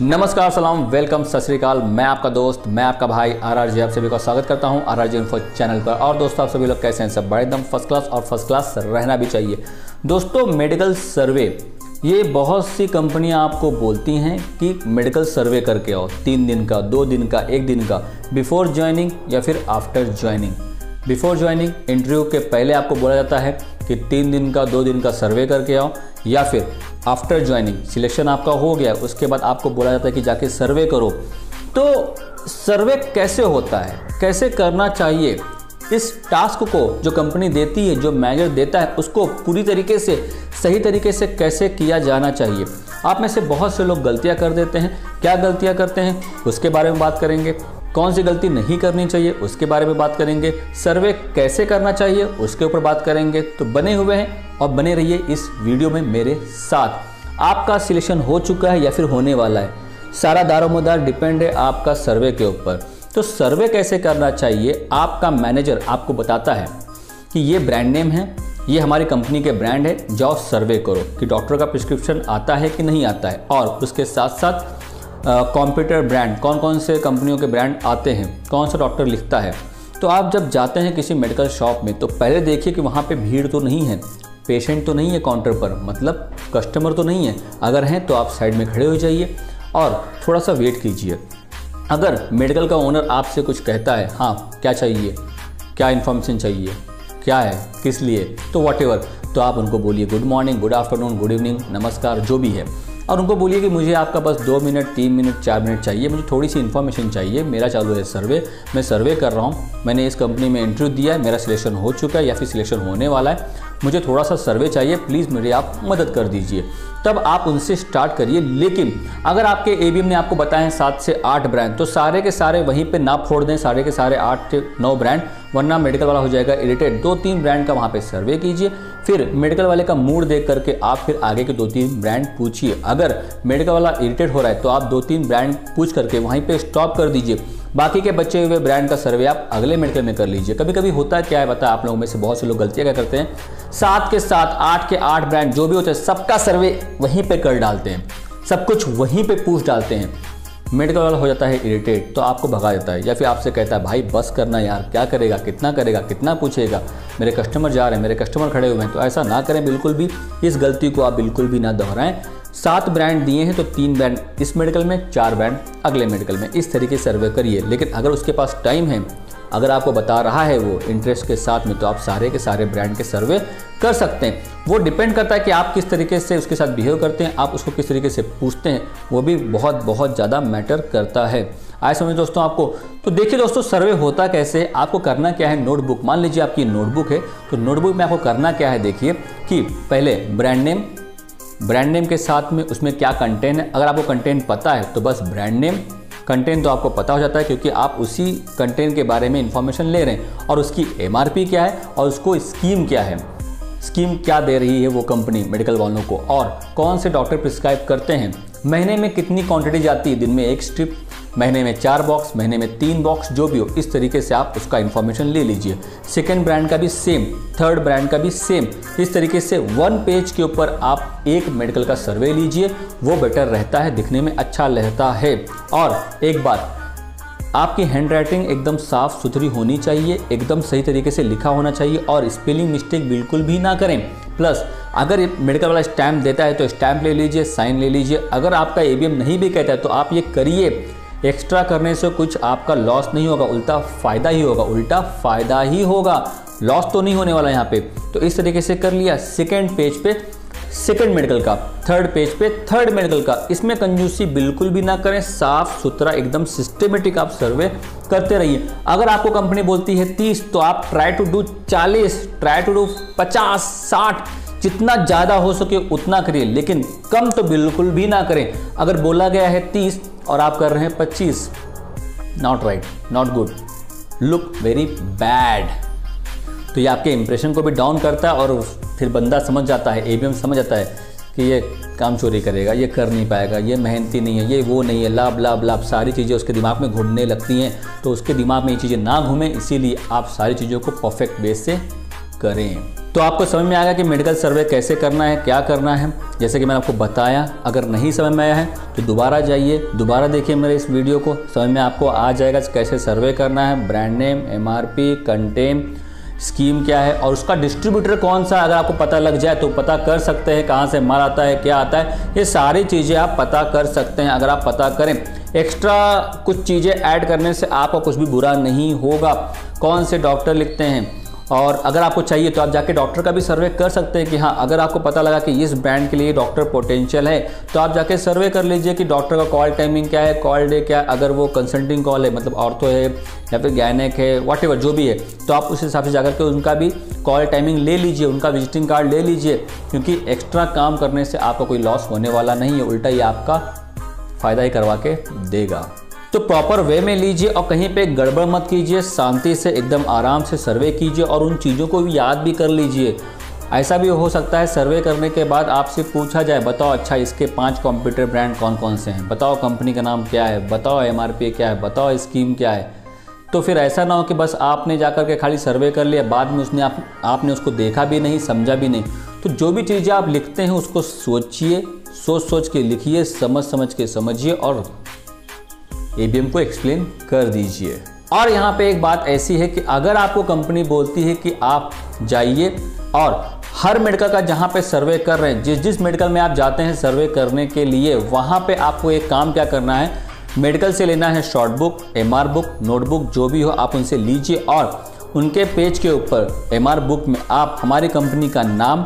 नमस्कार, सलाम, वेलकम, सत श्री अकाल। मैं आपका दोस्त, मैं आपका भाई RRJ आप सभी का स्वागत करता हूं RRJ इन्फो चैनल पर। और दोस्तों, आप सभी लोग कैसे हैं? सब बड़े एकदम फर्स्ट क्लास, और फर्स्ट क्लास रहना भी चाहिए। दोस्तों, मेडिकल सर्वे, ये बहुत सी कंपनियां आपको बोलती हैं कि मेडिकल सर्वे करके आओ, 3 दिन का, 2 दिन का, 1 दिन का, बिफोर ज्वाइनिंग या फिर after joining. Before joining interview के पहले आपको बोला जाता है कि 3 दिन का, 2 दिन का सर्वे करके आओ, या फिर आफ्टर ज्वाइनिंग सिलेक्शन आपका हो गया उसके बाद आपको बोला जाता है कि जाके सर्वे करो। तो सर्वे कैसे होता है, कैसे करना चाहिए, इस टास्क को जो कंपनी देती है, जो मैनेजर देता है, उसको पूरी तरीके से सही तरीके से कैसे किया जाना चाहिए। आप में से बहुत से लोग गलतियां कर देते हैं। क्या गलतियां करते हैं उसके बारे में बात करेंगे। कौन सी गलती नहीं करनी चाहिए उसके बारे में बात करेंगे। सर्वे कैसे करना चाहिए उसके ऊपर बात करेंगे। तो बने हुए हैं और बने रहिए इस वीडियो में मेरे साथ। आपका सिलेक्शन हो चुका है या फिर होने वाला है, सारा दारोमदार डिपेंड है आपका सर्वे के ऊपर। तो सर्वे कैसे करना चाहिए, आपका मैनेजर आपको बताता है कि ये ब्रांड नेम है, ये हमारी कंपनी के ब्रांड है, जाओ सर्वे करो कि डॉक्टर का प्रिस्क्रिप्शन आता है कि नहीं आता है। और उसके साथ साथ कंप्यूटर ब्रांड, कौन कौन से कंपनियों के ब्रांड आते हैं, कौन सा डॉक्टर लिखता है। तो आप जब जाते हैं किसी मेडिकल शॉप में तो पहले देखिए कि वहाँ पे भीड़ तो नहीं है, पेशेंट तो नहीं है काउंटर पर, मतलब कस्टमर तो नहीं है। अगर हैं तो आप साइड में खड़े हो जाइए और थोड़ा सा वेट कीजिए। अगर मेडिकल का ओनर आपसे कुछ कहता है, हाँ क्या चाहिए, क्या इन्फॉर्मेशन चाहिए, क्या है, किस लिए, तो व्हाटएवर, तो आप उनको बोलिए good morning, good afternoon, good evening, नमस्कार, जो भी है। और उनको बोलिए कि मुझे आपका बस 2 मिनट, 3 मिनट, 4 मिनट चाहिए, मुझे थोड़ी सी इन्फॉर्मेशन चाहिए। मेरा चालू है सर्वे, मैं सर्वे कर रहा हूँ, मैंने इस कंपनी में इंटरव्यू दिया है, मेरा सिलेक्शन हो चुका है या फिर सिलेक्शन होने वाला है, मुझे थोड़ा सा सर्वे चाहिए, प्लीज़ मेरी आप मदद कर दीजिए। तब आप उनसे स्टार्ट करिए। लेकिन अगर आपके ABM ने आपको बताएं 7 से 8 ब्रांड, तो सारे के सारे वहीं पे ना फोड़ दें, सारे के सारे 8 से 9 ब्रांड, वरना मेडिकल वाला हो जाएगा इरिटेट। 2-3 ब्रांड का वहाँ पे सर्वे कीजिए, फिर मेडिकल वाले का मूड देख करके आप फिर आगे के 2-3 ब्रांड पूछिए। अगर मेडिकल वाला इरिटेट हो रहा है तो आप 2-3 ब्रांड पूछ करके वहीं पे स्टॉप कर दीजिए। बाकी के बचे हुए ब्रांड का सर्वे आप अगले मेडिकल में कर लीजिए। कभी कभी होता है क्या है बता, आप लोगों में से बहुत से लोग गलतियाँ क्या करते हैं, 7 के 7, 8 के 8 ब्रांड जो भी होते हैं सबका सर्वे वहीं पे कर डालते हैं, सब कुछ वहीं पे पूछ डालते हैं। मेडिकल वाला हो जाता है इरिटेट, तो आपको भगा देता है, या फिर आपसे कहता है भाई बस करना यार, क्या करेगा, कितना पूछेगा, मेरे कस्टमर जा रहे हैं, मेरे कस्टमर खड़े हुए हैं। तो ऐसा ना करें बिल्कुल भी, इस गलती को आप बिल्कुल भी ना दोहराएं। 7 ब्रांड दिए हैं तो 3 ब्रांड इस मेडिकल में, 4 ब्रांड अगले मेडिकल में, इस तरीके से सर्वे करिए। लेकिन अगर उसके पास टाइम है, अगर आपको बता रहा है वो इंटरेस्ट के साथ में, तो आप सारे के सारे ब्रांड के सर्वे कर सकते हैं। वो डिपेंड करता है कि आप किस तरीके से उसके साथ बिहेव करते हैं, आप उसको किस तरीके से पूछते हैं, वो भी बहुत ज़्यादा मैटर करता है। आए समझ दोस्तों आपको। तो देखिए दोस्तों, सर्वे होता कैसे, आपको करना क्या है, नोटबुक, मान लीजिए आपकी नोटबुक है, तो नोटबुक में आपको करना क्या है, देखिए कि पहले ब्रांड नेम के साथ में उसमें क्या कंटेंट है। अगर आपको कंटेंट पता है तो बस ब्रांड नेम, कंटेंट तो आपको पता हो जाता है क्योंकि आप उसी कंटेंट के बारे में इंफॉर्मेशन ले रहे हैं, और उसकी MRP क्या है और उसको स्कीम क्या है, स्कीम क्या दे रही है वो कंपनी मेडिकल वालों को, और कौन से डॉक्टर प्रिस्क्राइब करते हैं, महीने में कितनी क्वांटिटी जाती है, दिन में 1 स्ट्रिप, महीने में 4 बॉक्स, महीने में 3 बॉक्स, जो भी हो, इस तरीके से आप उसका इन्फॉर्मेशन ले लीजिए। सेकंड ब्रांड का भी सेम, थर्ड ब्रांड का भी सेम, इस तरीके से 1 पेज के ऊपर आप एक मेडिकल का सर्वे लीजिए, वो बेटर रहता है, दिखने में अच्छा रहता है। और एक बात, आपकी हैंड राइटिंग एकदम साफ सुथरी होनी चाहिए, एकदम सही तरीके से लिखा होना चाहिए, और स्पेलिंग मिस्टेक बिल्कुल भी ना करें। प्लस अगर मेडिकल वाला स्टैम्प देता है तो स्टैम्प ले लीजिए, साइन ले लीजिए। अगर आपका ABM नहीं भी कहता है तो आप ये करिए, एक्स्ट्रा करने से कुछ आपका लॉस नहीं होगा, उल्टा फ़ायदा ही होगा, लॉस तो नहीं होने वाला यहाँ पे। तो इस तरीके से कर लिया। सेकंड पेज पे सेकंड मेडिकल का, थर्ड पेज पे थर्ड मेडिकल का, इसमें कंजूसी बिल्कुल भी ना करें, साफ सुथरा एकदम सिस्टमेटिक आप सर्वे करते रहिए। अगर आपको कंपनी बोलती है 30 तो आप try to do 40, try to do 50, 60, जितना ज़्यादा हो सके उतना करिए, लेकिन कम तो बिल्कुल भी ना करें। अगर बोला गया है 30 और आप कर रहे हैं 25, not right, not good, look very bad. तो ये आपके इंप्रेशन को भी डाउन करता है, और फिर बंदा समझ जाता है, ABM समझ जाता है कि ये काम चोरी करेगा, ये कर नहीं पाएगा, ये मेहनती नहीं है, ये वो नहीं है, लाभ लाभ लाभ, सारी चीज़ें उसके दिमाग में घूमने लगती हैं। तो उसके दिमाग में ये चीज़ें ना घूमें, इसीलिए आप सारी चीज़ों को परफेक्ट बेस से करें। तो आपको समझ में आएगा कि मेडिकल सर्वे कैसे करना है, क्या करना है। जैसे कि मैंने आपको बताया, अगर नहीं समझ में आया है तो दोबारा जाइए, दोबारा देखिए मेरे इस वीडियो को, समझ में आपको आ जाएगा कैसे सर्वे करना है, brand name, MRP, content, scheme क्या है और उसका डिस्ट्रीब्यूटर कौन सा, अगर आपको पता लग जाए तो पता कर सकते हैं कहाँ से माल आता है, क्या आता है, ये सारी चीज़ें आप पता कर सकते हैं। अगर आप पता करें, एक्स्ट्रा कुछ चीज़ें ऐड करने से आपको कुछ भी बुरा नहीं होगा। कौन से डॉक्टर लिखते हैं, और अगर आपको चाहिए तो आप जाके डॉक्टर का भी सर्वे कर सकते हैं कि हाँ, अगर आपको पता लगा कि इस ब्रांड के लिए डॉक्टर पोटेंशियल है तो आप जाके सर्वे कर लीजिए कि डॉक्टर का कॉल टाइमिंग क्या है, कॉल डे क्या है। अगर वो कंसल्टिंग कॉल है, मतलब ऑर्थो है या फिर गैनेक है, व्हाटएवर जो भी है, तो आप उस हिसाब से जाकर के उनका भी कॉल टाइमिंग ले लीजिए, उनका विजिटिंग कार्ड ले लीजिए, क्योंकि एक्स्ट्रा काम करने से आपका कोई लॉस होने वाला नहीं है, उल्टा ही आपका फ़ायदा ही करवा के देगा। तो प्रॉपर वे में लीजिए और कहीं पे गड़बड़ मत कीजिए, शांति से एकदम आराम से सर्वे कीजिए और उन चीज़ों को भी याद भी कर लीजिए। ऐसा भी हो सकता है सर्वे करने के बाद आपसे पूछा जाए, बताओ अच्छा इसके 5 कंप्यूटर ब्रांड कौन कौन से हैं, बताओ कंपनी का नाम क्या है, बताओ MRP क्या है, बताओ स्कीम क्या है। तो फिर ऐसा ना हो कि बस आपने जाकर के खाली सर्वे कर लिया, बाद में आपने उसको देखा भी नहीं, समझा भी नहीं। तो जो भी चीज़ें आप लिखते हैं उसको सोचिए, सोच के लिखिए, समझ के समझिए और ABM को एक्सप्लेन कर दीजिए। और यहाँ पे एक बात ऐसी है कि अगर आपको कंपनी बोलती है कि आप जाइए और हर मेडिकल का जहाँ पे सर्वे कर रहे हैं, जिस मेडिकल में आप जाते हैं सर्वे करने के लिए, वहाँ पे आपको एक काम क्या करना है, मेडिकल से लेना है short book, MR book, notebook जो भी हो आप उनसे लीजिए और उनके पेज के ऊपर MR बुक में आप हमारी कंपनी का नाम,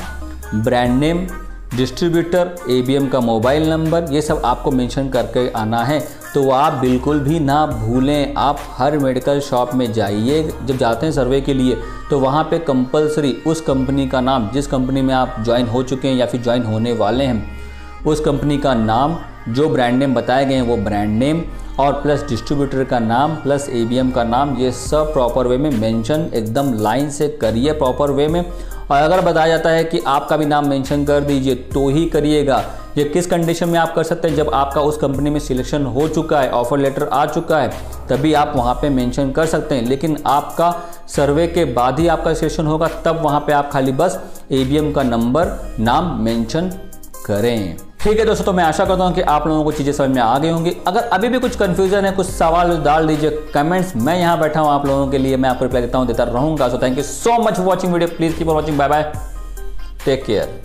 ब्रांड नेम, डिस्ट्रीब्यूटर, ABM का मोबाइल नंबर, ये सब आपको मेंशन करके आना है। तो आप बिल्कुल भी ना भूलें। आप हर मेडिकल शॉप में जाइए, जब जाते हैं सर्वे के लिए तो वहाँ पे कंपलसरी उस कंपनी का नाम, जिस कंपनी में आप ज्वाइन हो चुके हैं या फिर ज्वाइन होने वाले हैं, उस कंपनी का नाम, जो ब्रांड नेम बताए गए हैं वो ब्रांड नेम और प्लस डिस्ट्रीब्यूटर का नाम प्लस ABM का नाम, ये सब प्रॉपर वे में मेंशन एकदम लाइन से करिए, प्रॉपर वे में। और अगर बताया जाता है कि आपका भी नाम मेंशन कर दीजिए तो ही करिएगा। ये किस कंडीशन में आप कर सकते हैं, जब आपका उस कंपनी में सिलेक्शन हो चुका है, ऑफर लेटर आ चुका है, तभी आप वहाँ पे मेंशन कर सकते हैं। लेकिन आपका सर्वे के बाद ही आपका सिलेक्शन होगा, तब वहाँ पे आप खाली बस ABM का नंबर, नाम मेंशन करें। ठीक है दोस्तों, तो मैं आशा करता हूँ कि आप लोगों को चीज़ें समझ में आ गई होंगी। अगर अभी भी कुछ कन्फ्यूजन है, कुछ सवाल डाल दीजिए कमेंट्स, मैं यहाँ बैठा हूँ आप लोगों के लिए, मैं आपको रिप्लाई देता रहूँगा। So thank you so much for watching video, please keep on watching, bye bye, take care.